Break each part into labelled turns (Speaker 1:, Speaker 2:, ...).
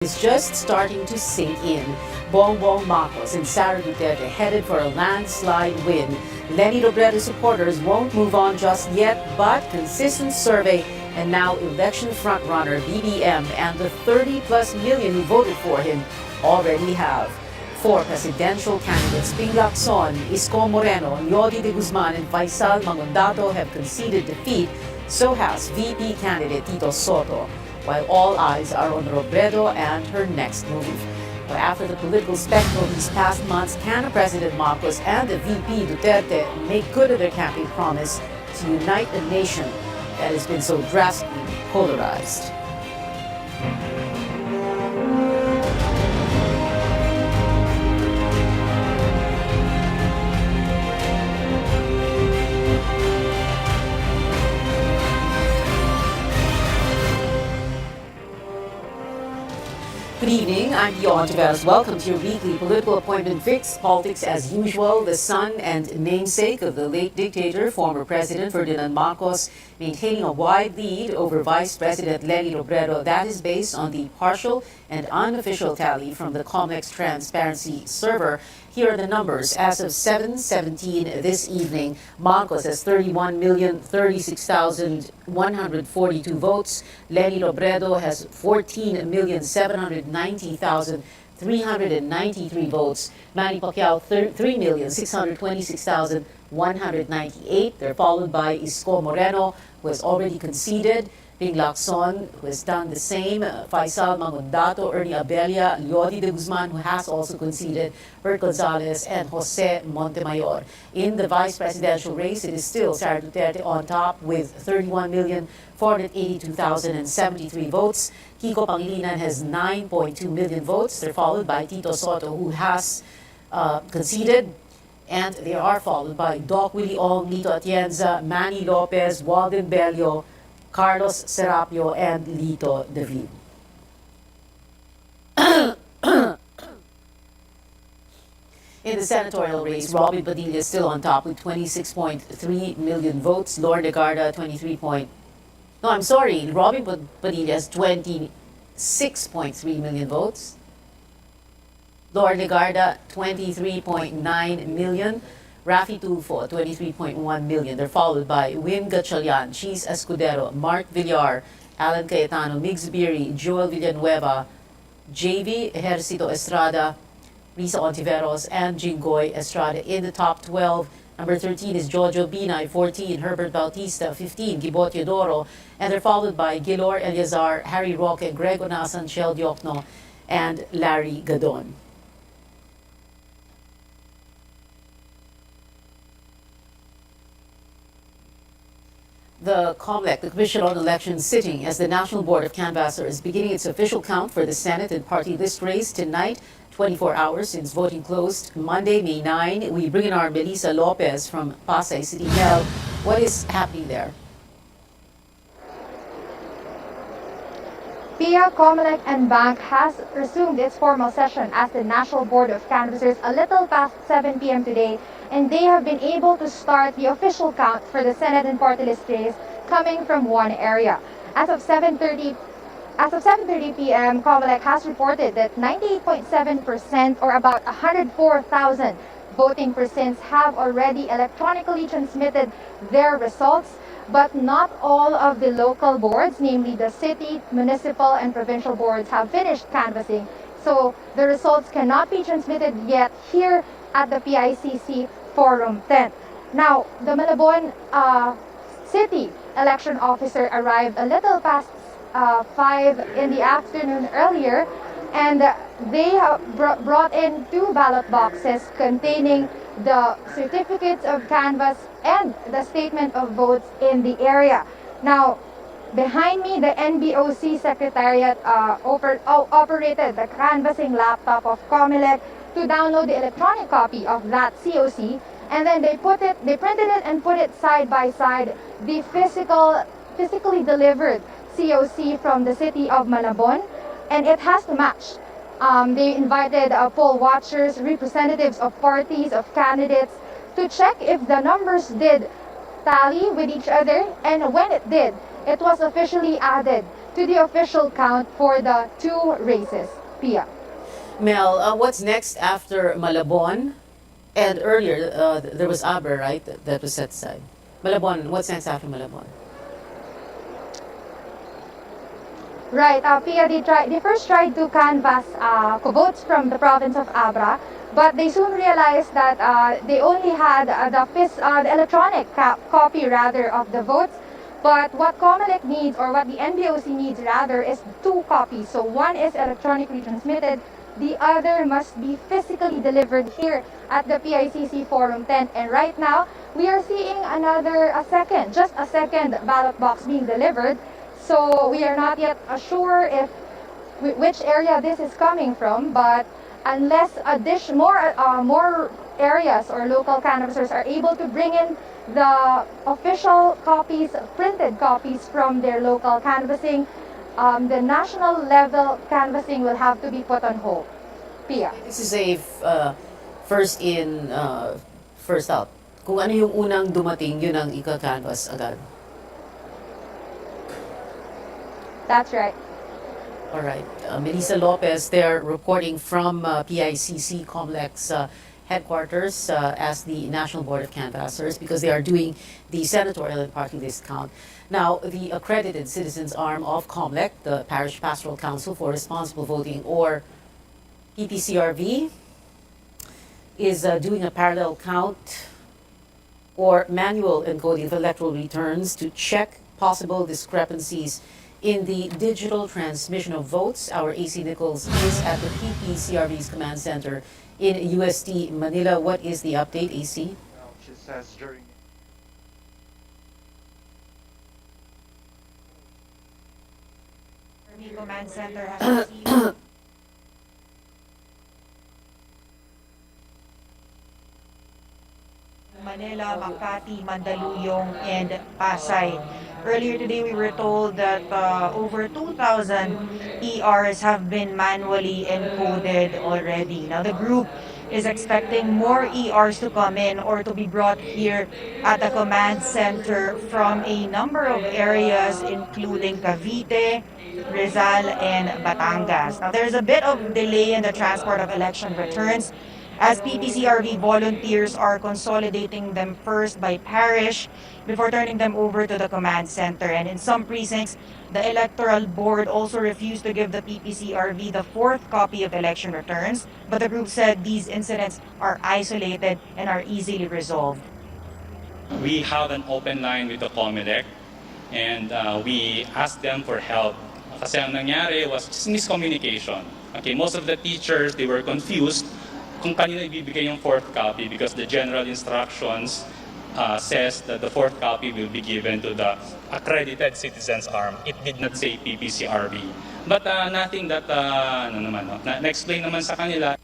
Speaker 1: is just starting to sink in. Bongbong Marcos and Sara Duterte headed for a landslide win. Lenny Robredo supporters won't move on just yet, but consistent survey and now election frontrunner BBM and the 30+ million who voted for him already have. Four presidential candidates, Ping Lacson, Isko Moreno, Yodi de Guzman, and Faisal Mangondato have conceded defeat. So has VP candidate Tito Soto, while all eyes are on Robredo and her next move. But after the political spectacle these past months, can President Marcos and the VP Duterte make good on their campaign promise to unite a nation that has been so drastically polarized? Good evening, I'm Davao. Welcome to your weekly political appointment fix. Politics as usual. The son and namesake of the late dictator, former President Ferdinand Marcos, maintaining a wide lead over Vice President Lenny Robredo. That is based on the partial and unofficial tally from the COMEX Transparency server. Here are the numbers. As of 7:17 this evening, Marcos has 31,036,142 votes. Lenny Robredo has 14,790,393 votes. Manny Pacquiao, 3,626,198. They're followed by Isko Moreno, who has already conceded. Ping Lacson, who has done the same. Faisal Mangondato, Ernie Abella, Yodi de Guzman, who has also conceded. Bert Gonzalez, and Jose Montemayor. In the vice presidential race, it is still Sara Duterte on top with 31,482,073 votes. Kiko Pangilinan has 9.2 million votes. They're followed by Tito Soto, who has conceded. And they are followed by Doc Willie Ong, Lito Atienza, Manny Lopez, Walden Bello, Carlos Serapio, and Lito David. In the senatorial race, Robin Padilla is still on top with 26.3 million votes. Lord Legarda, Robin Padilla has 26.3 million votes. Lord Legarda, 23.9 million. Rafi Tulfo, 23.1 million. They're followed by Win Gatchalian, Cheese Escudero, Mark Villar, Alan Cayetano, Migs Biri, Joel Villanueva, JV Ejercito Estrada, Risa Ontiveros, and Jingoy Estrada. In the top 12, number 13 is Jojo Binay, 14, Herbert Bautista, 15, Gibot Teodoro, and they're followed by Gilor Eliazar, Harry Roque, Greg Onasan, Shel Diokno, and Larry Gadon. The COMELEC, the Commission on Elections, sitting as the National Board of Canvassers, is beginning its official count for the Senate and party list race tonight, 24 hours since voting closed Monday, May 9. We bring in our Melissa Lopez from Pasay City. Mel, what is happening there?
Speaker 2: PIA, COMELEC, and Bank has resumed its formal session as the National Board of Canvassers a little past 7 p.m. today, and they have been able to start the official count for the Senate and party list race coming from one area. As of 7:30 p.m., COMELEC has reported that 98.7%, or about 104,000 voting persons, have already electronically transmitted their results. But not all of the local boards, namely the city, municipal, and provincial boards, have finished canvassing. So the results cannot be transmitted yet here at the PICC Forum 10. Now, the Malabon City election officer arrived a little past 5 in the afternoon earlier, and they have brought in 2 ballot boxes containing the certificates of canvass and the statement of votes in the area. Now, behind me, the NBOC Secretariat operated the canvassing laptop of COMELEC to download the electronic copy of that COC, and then they printed it and put it side by side the physically delivered COC from the city of Malabon, and it has to match. They invited poll watchers, representatives of parties, of candidates, to check if the numbers did tally with each other, and when it did, it was officially added to the official count for the two races. Pia.
Speaker 1: Mel, what's next after Malabon? And earlier, there was Aber, right? That was set aside. Malabon, what's next after Malabon?
Speaker 2: Right, Pia, they first tried to canvass votes from the province of Abra, but they soon realized that they only had the electronic copy rather of the votes. But what COMELEC needs, or what the NBOC needs rather, is two copies. So one is electronically transmitted, the other must be physically delivered here at the PICC Forum tent. And right now, we are seeing just a second ballot box being delivered. So we are not yet sure if which area this is coming from, but unless more areas or local canvassers are able to bring in the official copies, printed copies from their local canvassing, the national level canvassing will have to be put on hold. Pia.
Speaker 1: This is a first in, first out. Kung ano yung unang dumating, yun ang ika-canvas agad.
Speaker 2: That's right.
Speaker 1: All right. Melissa Lopez there reporting from PICC Complex headquarters as the National Board of Canvassers, because they are doing the senatorial and party list count. Now, the accredited citizens arm of COMELEC, the Parish Pastoral Council for Responsible Voting, or PPCRV, is doing a parallel count or manual encoding of electoral returns to check possible discrepancies in the digital transmission of votes. Our AC Nichols is at the PPCRV's command center in UST Manila. What is the update, AC?
Speaker 3: She says during
Speaker 4: Army Command Center has received Manila, Makati, Mandaluyong, and Pasay. Earlier today, we were told that over 2,000 ERs have been manually encoded already. Now, the group is expecting more ERs to come in or to be brought here at the command center from a number of areas, including Cavite, Rizal, and Batangas. Now, there's a bit of delay in the transport of election returns, as PPCRV volunteers are consolidating them first by parish before turning them over to the command center. And in some precincts, the Electoral Board also refused to give the PPCRV the fourth copy of election returns, but the group said these incidents are isolated and are easily resolved.
Speaker 5: We have an open line with the COMELEC, and we asked them for help. Kasi ang nangyari was just miscommunication. Okay, most of the teachers, they were confused kung kanino ibibigay yung fourth copy, because the general instructions says that the fourth copy will be given to the accredited citizens arm. It did not say PPCRV. But nothing that, na-explain naman sa kanila.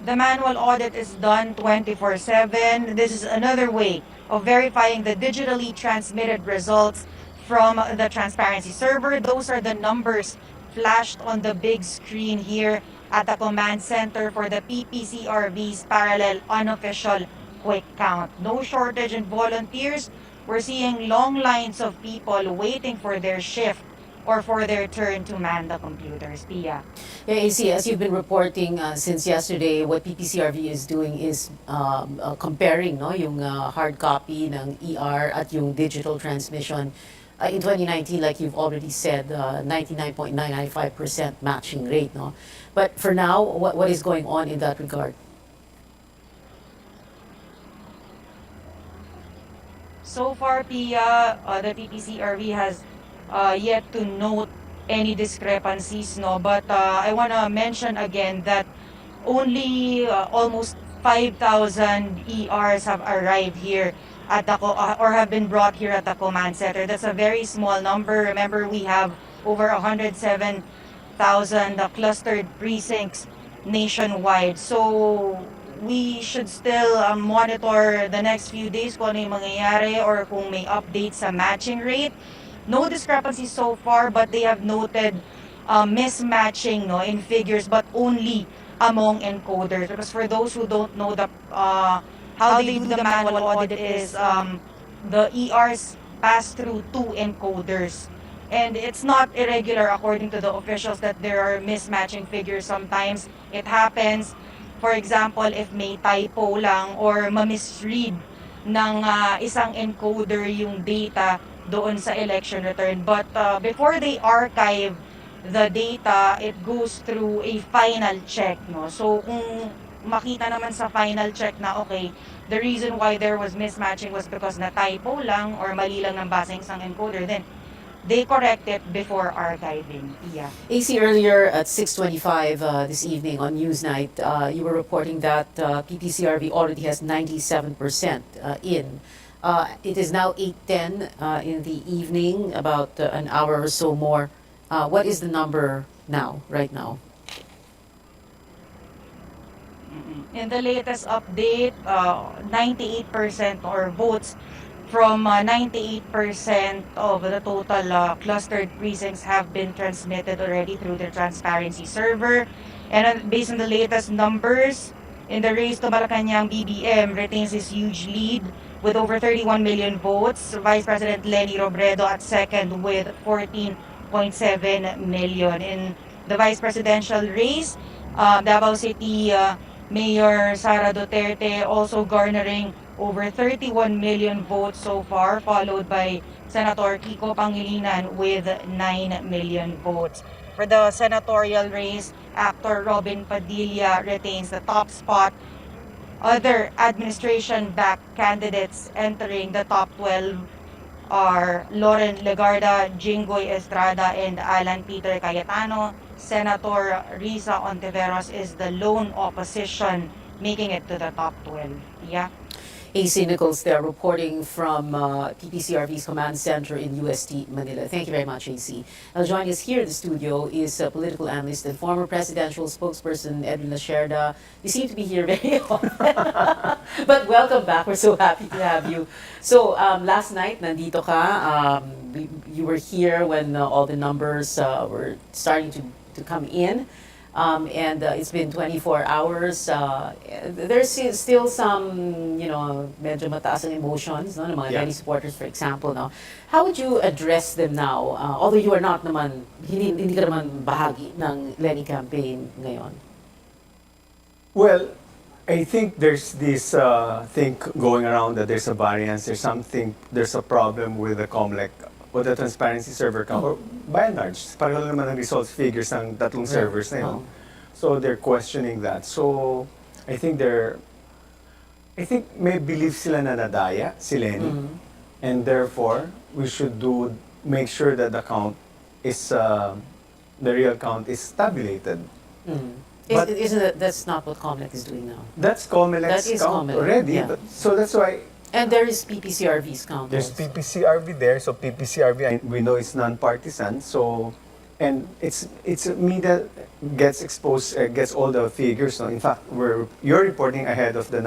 Speaker 4: The manual audit is done 24/7. This is another way of verifying the digitally transmitted results from the transparency server. Those are the numbers flashed on the big screen here at the command center for the PPCRV's parallel unofficial quick count. No shortage in volunteers. We're seeing long lines of people waiting for their shift or for their turn to man the computers. Pia.
Speaker 1: Yeah, AC, as you've been reporting since yesterday, what PPCRV is doing is comparing yung hard copy ng ER at yung digital transmission. In 2019, like you've already said, 99.995% matching rate, no? But for now, what is going on in that regard?
Speaker 4: So far, Pia, the PPCRV has yet to note any discrepancies, no? But I want to mention again that only almost 5,000 ERs have arrived here at the or have been brought here at the command center. That's a very small number. Remember, we have over 107,000 clustered precincts nationwide. So we should still monitor the next few days kung ano yung mangyayari or kung may updates sa matching rate. No discrepancies so far, but they have noted mismatching, no, in figures, but only among encoders. Because for those who don't know, how they do the manual audit is the ERs pass through two encoders. And it's not irregular according to the officials that there are mismatching figures sometimes. It happens, for example, if may typo lang or ma-misread ng isang encoder yung data doon sa election return. But before they archive the data, it goes through a final check, no? So kung makita naman sa final check na okay, the reason why there was mismatching was because na typo lang or mali lang ng basa yung isang encoder, then they correct it before archiving. Yeah.
Speaker 1: AC, earlier at 6:25 this evening on Newsnight, you were reporting that PPCRV already has 97% in. It is now 8:10 in the evening, about an hour or so more. What is the number now, right now?
Speaker 4: In the latest update, 98% or votes from 98% of the total clustered precincts have been transmitted already through the transparency server. And based on the latest numbers, in the race to Malacanang, BBM retains this huge lead with over 31 million votes. Vice President Leni Robredo at second with 14.7 million. In the vice presidential race, Davao City Mayor Sara Duterte also garnering over 31 million votes so far, followed by Senator Kiko Pangilinan with 9 million votes. For the senatorial race, actor Robin Padilla retains the top spot. Other administration-backed candidates entering the top 12 are Lauren Legarda, Jinggoy Estrada, and Alan Peter Cayetano. Senator Risa Ontiveros is the lone opposition, making it to the top 12. Yeah.
Speaker 1: AC Nichols there reporting from PPCRV's command center in UST Manila. Thank you very much, AC. Now joining us here in the studio is political analyst and former presidential spokesperson Edwin Lacerda. You seem to be here very often, but welcome back. We're so happy to have you. So last night, nandito ka. You were here when all the numbers were starting to come in. And it's been 24 hours. There's still some, medyo mataas ang emotions, no, ng mga Lenny supporters, for example. No? How would you address them now? Although you are not naman, hindi ka naman bahagi ng Lenny campaign ngayon.
Speaker 3: Well, I think there's this thing going around that there's a variance, there's a problem with the COMELEC o the transparency server count, or by and large, pareho lang naman ang results figures ng tatlong servers na yun. So they're questioning that. So I think may believe sila na nadaya si Lenny, and therefore we should make sure that the count is the real count is tabulated. But
Speaker 1: That's not what COMELEC is doing now?
Speaker 3: That's COMELEC's count
Speaker 1: COMELEC,
Speaker 3: already.
Speaker 1: yeah.
Speaker 3: So that's why.
Speaker 1: And there is PPCRV's count.
Speaker 3: There's
Speaker 1: also.
Speaker 3: PPCRV there, so PPCRV, we know it's non-partisan, so, and it's media gets exposed, gets all the figures. No? In fact, you're reporting ahead of the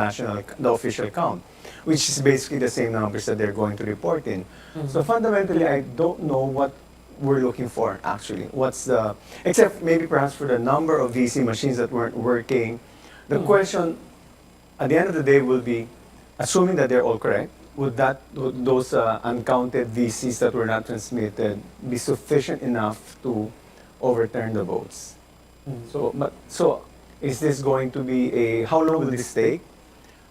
Speaker 3: official count, which is basically the same numbers that they're going to report in. So fundamentally, I don't know what we're looking for, actually. Except maybe perhaps for the number of VC machines that weren't working. The question, at the end of the day, will be, assuming that they're all correct, would those uncounted VCs that were not transmitted be sufficient enough to overturn the votes? So is this going to be how long will this take?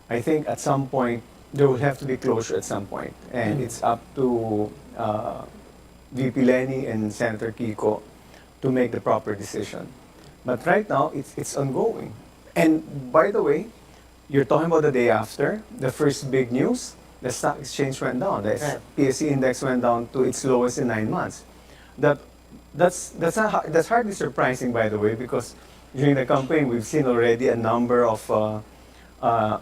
Speaker 3: I think at some point there will have to be closure at some point, and it's up to VP Lenny and Senator Kiko to make the proper decision. But right now it's ongoing. And by the way, you're talking about the day after, the first big news, the stock exchange went down. The PSE index went down to its lowest in 9 months. That's hardly surprising, by the way, because during the campaign, we've seen already a number of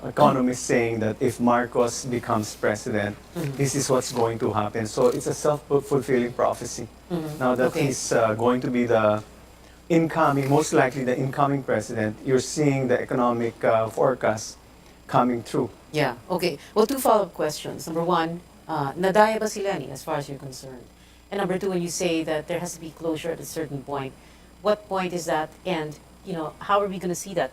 Speaker 3: economists saying that if Marcos becomes president, this is what's going to happen. So it's a self-fulfilling prophecy. Now that he's going to be most likely the incoming president, you're seeing the economic forecast coming true.
Speaker 1: Yeah, okay. Well, two follow-up questions. Number one, nadaya ba si Lenny as far as you're concerned? And number two, when you say that there has to be closure at a certain point, what point is that? And, how are we going to see that?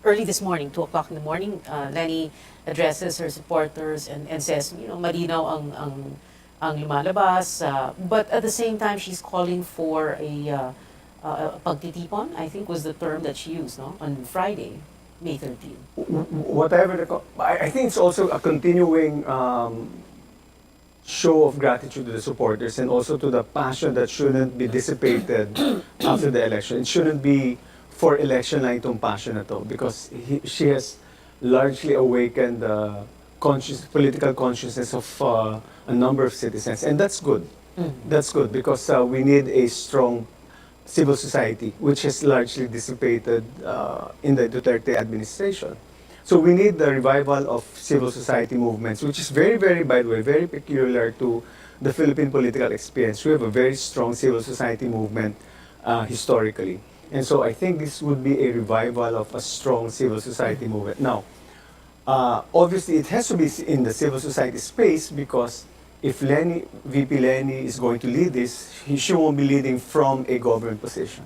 Speaker 1: Early this morning, 2 o'clock in the morning, Lenny addresses her supporters and says, malinaw ang ang lumalabas. But at the same time, she's calling for a pagtitipon, I think was the term that she used, no? On Friday, May 13.
Speaker 3: Whatever I think it's also a continuing show of gratitude to the supporters and also to the passion that shouldn't be dissipated after the election. It shouldn't be for election na itong passion na to because she has largely awakened the political consciousness of a number of citizens, and that's good. That's good because we need a strong civil society, which has largely dissipated in the Duterte administration. So we need the revival of civil society movements, which is very, very, by the way, very peculiar to the Philippine political experience. We have a very strong civil society movement historically. And so I think this would be a revival of a strong civil society movement. Now, obviously it has to be in the civil society space because if VP Lenny is going to lead this, she won't be leading from a government position.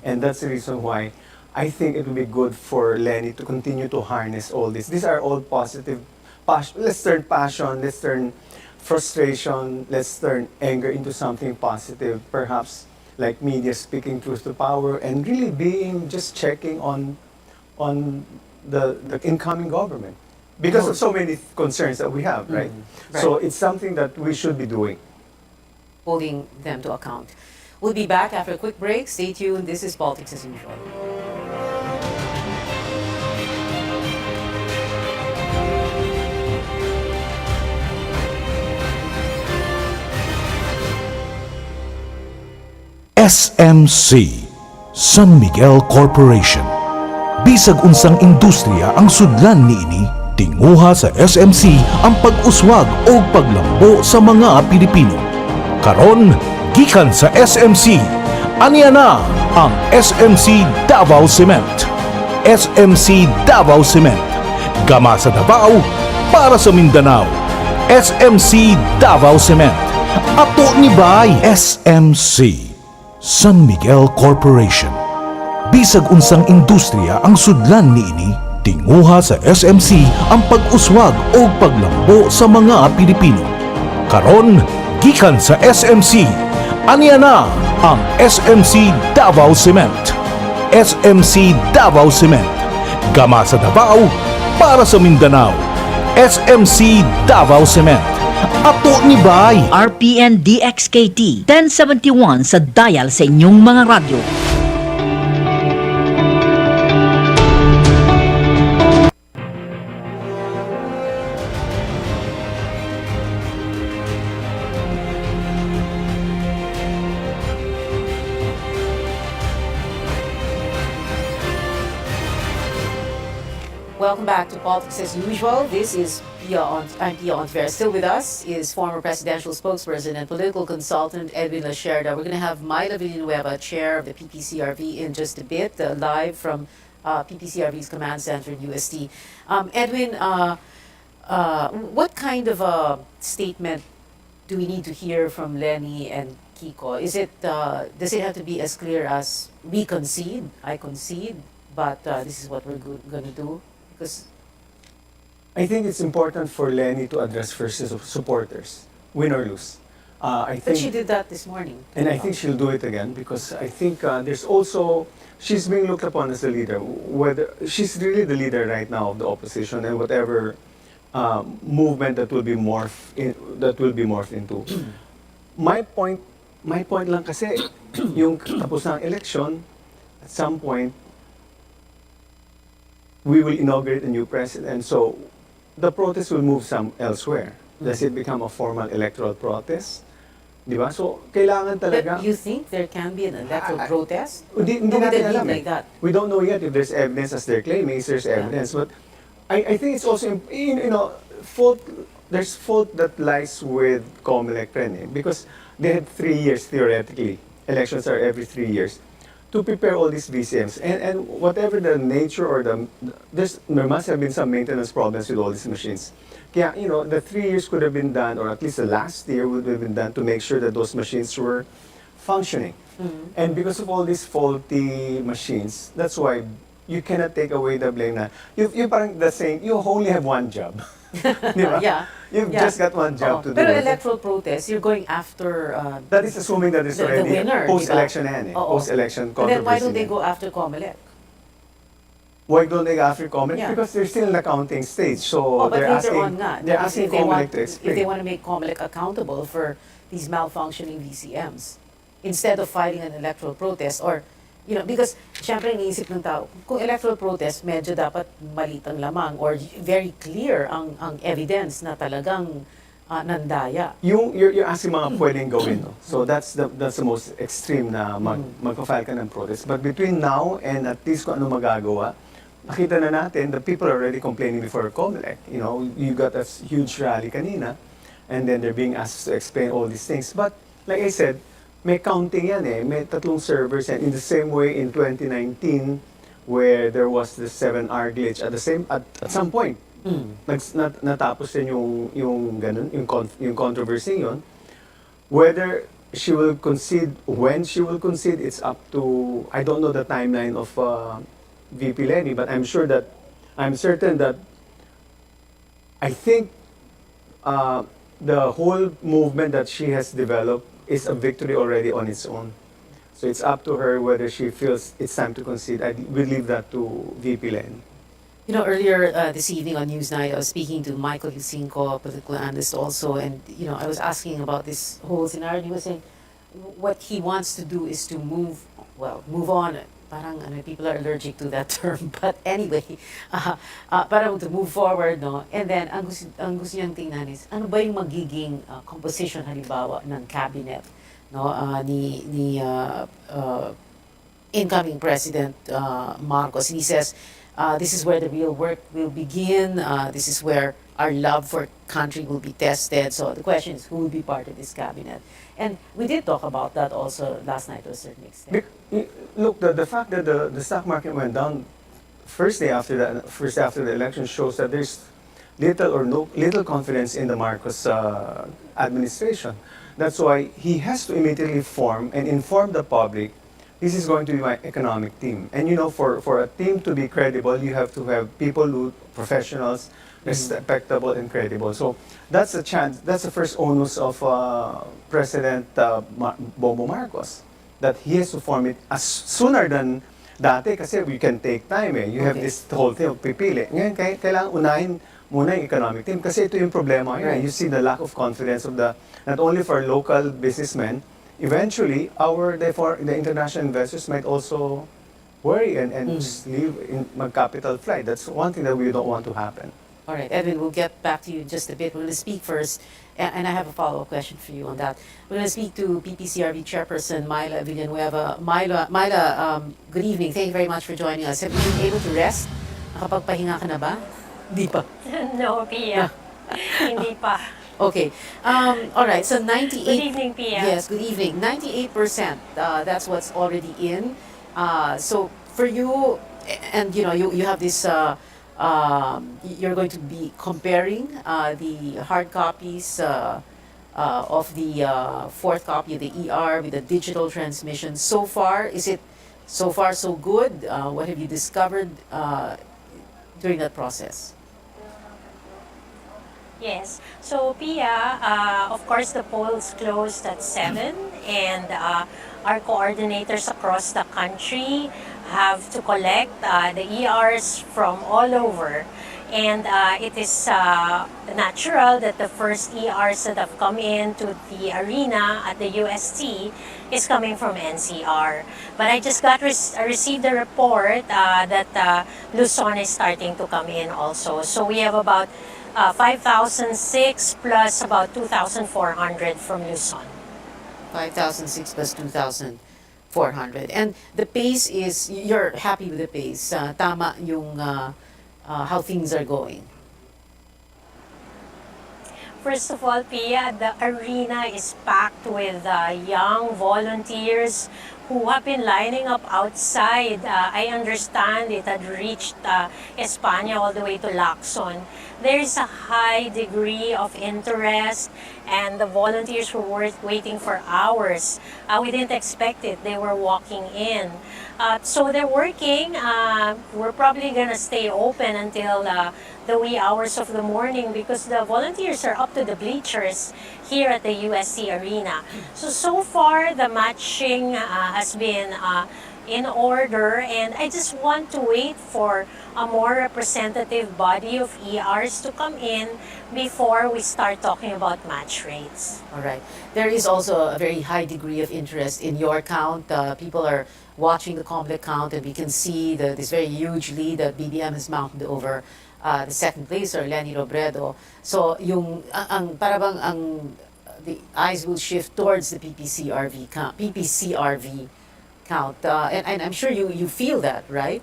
Speaker 3: And that's the reason why I think it would be good for Lenny to continue to harness all this. These are all positive. Let's turn passion, let's turn frustration, let's turn anger into something positive, perhaps like media speaking truth to power and really being just checking on the incoming government because of so many concerns that we have, right? So it's something that we should be doing.
Speaker 1: Holding them to account. We'll be back after a quick break. Stay tuned. This is Politics as Usual.
Speaker 6: SMC, San Miguel Corporation. Bisag unsang industriya ang sudlan niini, tinguha sa SMC ang pag-uswag o paglambo sa mga Pilipino. Karon, gikan sa SMC, aniya na ang SMC Davao Cement. SMC Davao Cement. Gama sa Davao para sa Mindanao. SMC Davao Cement. Ato ni Bay. SMC, San Miguel Corporation. Bisag unsang industriya ang sudlan niini, tinguha sa SMC ang pag-uswag o paglambo sa mga Pilipino. Karon, gikan sa SMC, aniya na ang SMC Davao Cement. SMC Davao Cement. Gama sa Davao para sa Mindanao. SMC Davao Cement. Ato ni Bay.
Speaker 7: RPN DXKT 1071 sa dial sa inyong mga radyo.
Speaker 1: Welcome back to Politics as Usual. This is I'm Pia Ontiveros. Still with us is former presidential spokesperson and political consultant Edwin Lasherda. We're going to have Myla Villanueva, chair of the PPCRV, in just a bit, live from PPCRV's command center in UST. Edwin, what kind of a statement do we need to hear from Lenny and Kiko? Is it does it have to be as clear as we concede, I concede, but this is what we're going to do? Because
Speaker 3: I think it's important for Lenny to address first his supporters, win or lose. I think,
Speaker 1: but she did that this morning.
Speaker 3: and I think she'll do it again because I think there's also she's being looked upon as a leader. Whether she's really the leader right now of the opposition and whatever movement that will be morphed into. my point lang kasi yung tapos ng election, at some point we will inaugurate a new president. So the protest will move elsewhere. Does it become a formal electoral protest? Di ba? So, kailangan talaga...
Speaker 1: But you think there can be an electoral protest?
Speaker 3: Hindi
Speaker 1: No, we
Speaker 3: natin
Speaker 1: didn't
Speaker 3: alam
Speaker 1: like
Speaker 3: eh.
Speaker 1: that.
Speaker 3: We don't know yet if there's evidence as they're claiming, if there's evidence. But I think it's also, there's fault that lies with COMELEC rin eh. Because they had 3 years theoretically. Elections are every 3 years. To prepare all these VCMs. And whatever the nature or there must have been some maintenance problems with all these machines. Kaya, the 3 years could have been done, or at least the last year would have been done to make sure that those machines were functioning. And because of all these faulty machines, that's why you cannot take away the blame na, you parang the saying, you only have one job. Di ba?
Speaker 1: Yeah.
Speaker 3: You've
Speaker 1: Yeah.
Speaker 3: just got one job to do.
Speaker 1: Pero
Speaker 3: with it.
Speaker 1: electoral protest, you're going after
Speaker 3: That is assuming that it's
Speaker 1: the
Speaker 3: already
Speaker 1: winner,
Speaker 3: post-election
Speaker 1: di ba?
Speaker 3: yan eh.
Speaker 1: Oo.
Speaker 3: Post-election
Speaker 1: And then why
Speaker 3: controversy.
Speaker 1: don't they
Speaker 3: yan.
Speaker 1: go after COMELEC?
Speaker 3: Why don't they go after Comelec?
Speaker 1: Yeah.
Speaker 3: Because they're still in the counting stage. So
Speaker 1: Oh, but
Speaker 3: they're
Speaker 1: later
Speaker 3: asking,
Speaker 1: on nga.
Speaker 3: they're
Speaker 1: If
Speaker 3: asking
Speaker 1: they want,
Speaker 3: Comelec to
Speaker 1: if
Speaker 3: explain.
Speaker 1: they want to make COMELEC accountable for these malfunctioning VCMs, instead of fighting an electoral protest, or, you know, because, syempre, iniisip ng tao, kung electoral protest, medyo dapat maliit ang lamang, or very clear ang evidence na talagang nandaya.
Speaker 3: You're asking mga pwedeng gawin. No? So that's the most extreme na magpa-file ka ng protest. But between now and at least kung ano magagawa, nakita na natin, the people are already complaining before COMELEC. You know, you got a huge rally kanina, and then they're being asked to explain all these things. But like I said, may counting yan eh. May tatlong servers yan. In the same way in 2019, where there was the 7-hour glitch at some point. Natapos din yung ganun, yung controversy yun. Whether she will concede, when she will concede, it's up to, I don't know the timeline of VP Lenny, but I'm certain that I think the whole movement that she has developed is a victory already on its own. So it's up to her whether she feels it's time to concede. I will leave that to VP Lenny.
Speaker 1: You know, earlier this evening on Newsnight, I was speaking to Michael Yusinko, a political analyst also, and, you know, I was asking about this whole scenario, and he was saying what he wants to do is to move on. Parang people are allergic to that term, but anyway, parang to move forward, no? And then, ang gusto niyang tingnan is, ano ba yung magiging composition, halimbawa, ng cabinet, no? Ni incoming President Marcos. And he says, this is where the real work will begin. This is where our love for country will be tested. So the question is, who will be part of this cabinet? And we did talk about that also last night to a certain extent.
Speaker 3: Look, the fact that the stock market went down first day after the election shows that there's little confidence in the Marcos administration. That's why he has to immediately form and inform the public, this is going to be my economic team. And you know, for a team to be credible, you have to have professionals, respectable and credible. So that's a chance. That's the first onus of President Bongbong Marcos, that he has to form it as sooner than dati kasi we can take time eh. You have this whole thing of pipili. Ngayon, kailangan unahin muna yung economic team kasi ito yung problema ngayon.
Speaker 1: Right.
Speaker 3: You see the lack of confidence of not only for local businessmen, eventually the international investors might also worry and just leave in capital flight. That's one thing that we don't want to happen.
Speaker 1: All right, Edwin, we'll get back to you in just a bit. We're going to speak first, and I have a follow-up question for you on that. We're going to speak to PPCRB Chairperson Myla Villanueva. Myla, good evening. Thank you very much for joining us. Have you been able to rest? Nakapagpahinga ka na ba? Di pa.
Speaker 8: No, Pia. Hindi pa.
Speaker 1: Okay. All right, so 98...
Speaker 8: Good evening, Pia.
Speaker 1: Yes, good evening. 98%, that's what's already in. So for you, and you know, you have this... you're going to be comparing the hard copies of the fourth copy of the ER with the digital transmission. So far, is it so far so good? What have you discovered during that process?
Speaker 8: Yes. So, Pia, of course, the polls closed at 7, and our coordinators across the country have to collect the ERs from all over. And it is natural that the first ERs that have come into the arena at the UST is coming from NCR. But I just received a report that Luzon is starting to come in also. So we have about 5,006 plus about 2,400 from Luzon.
Speaker 1: 5,006 plus 2,400. And the pace is, you're happy with the pace. Tama yung how things are going.
Speaker 8: First of all, Pia, the arena is packed with young volunteers who have been lining up outside. I understand it had reached España all the way to Lacson. There is a high degree of interest, and the volunteers were waiting for hours. We didn't expect it. They were walking in. So they're working. We're probably going to stay open until the wee hours of the morning because the volunteers are up to the bleachers here at the USC Arena. So far, the matching has been in order, and I just want to wait for a more representative body of ERs to come in before we start talking about match rates.
Speaker 1: All right. There is also a very high degree of interest in your count. People are watching the COMELEC count, and we can see this very huge lead that BBM has mounted over the second placer, Lenny Robredo. So the eyes will shift towards the PPCRV count. And I'm sure you feel that, right?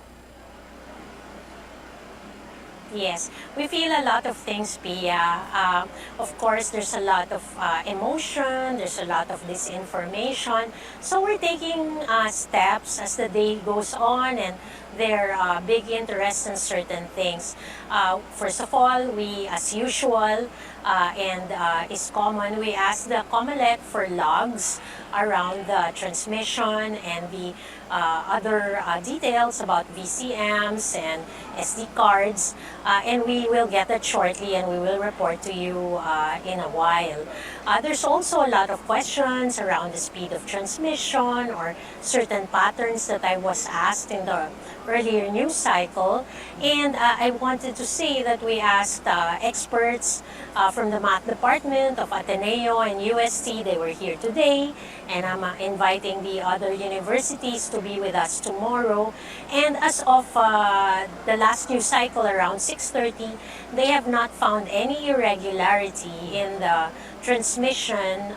Speaker 8: Yes, we feel a lot of things, Pia. Of course, there's a lot of emotion, there's a lot of disinformation. So we're taking steps as the day goes on, and their big interest in certain things. First of all, we, as usual, and is common, we ask the COMELEC for logs around the transmission and the other details about VCMs and SD cards, and we will get that shortly, and we will report to you in a while. There's also a lot of questions around the speed of transmission or certain patterns that I was asked in the earlier news cycle, and I wanted to say that we asked experts from the math department of Ateneo and UST. They were here today, and I'm inviting the other universities to be with us tomorrow. And as of the last news cycle around 6:30, they have not found any irregularity in the transmission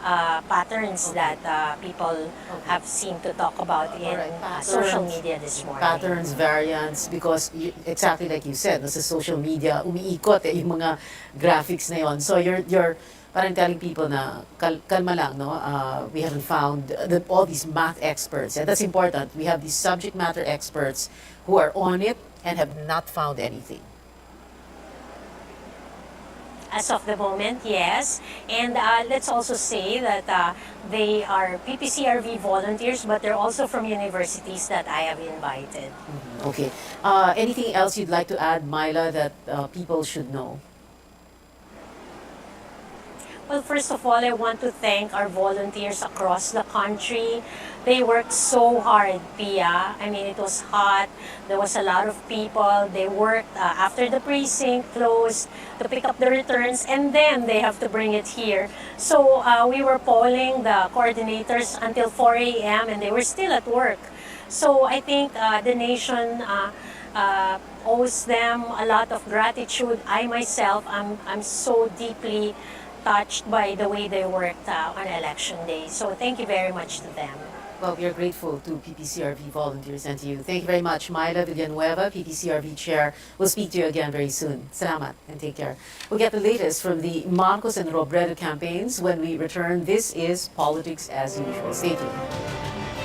Speaker 8: patterns that people have seemed to talk about in social media this morning.
Speaker 1: Patterns, variants, because exactly like you said, sa social media, umiikot yung mga graphics na yon. So you're parang telling people na kalma lang, no? We haven't found all these math experts, and that's important. We have these subject matter experts who are on it and have not found anything.
Speaker 8: As of the moment, yes. And let's also say that they are PPCRV volunteers, but they're also from universities that I have invited.
Speaker 1: Okay. Anything else you'd like to add, Myla, that people should know?
Speaker 8: Well, first of all, I want to thank our volunteers across the country. They worked so hard, Pia. I mean, it was hot. There was a lot of people. They worked after the precinct closed to pick up the returns, and then they have to bring it here. So we were polling the coordinators until 4 a.m., and they were still at work. So I think the nation owes them a lot of gratitude. I myself, I'm so deeply touched by the way they worked on election day. So thank you very much to them.
Speaker 1: Well, we are grateful to PPCRV volunteers and to you. Thank you very much, Myla Villanueva, PPCRV Chair. We'll speak to you again very soon. Salamat and take care. We'll get the latest from the Marcos and Robredo campaigns when we return. This is Politics as Usual. Stay tuned.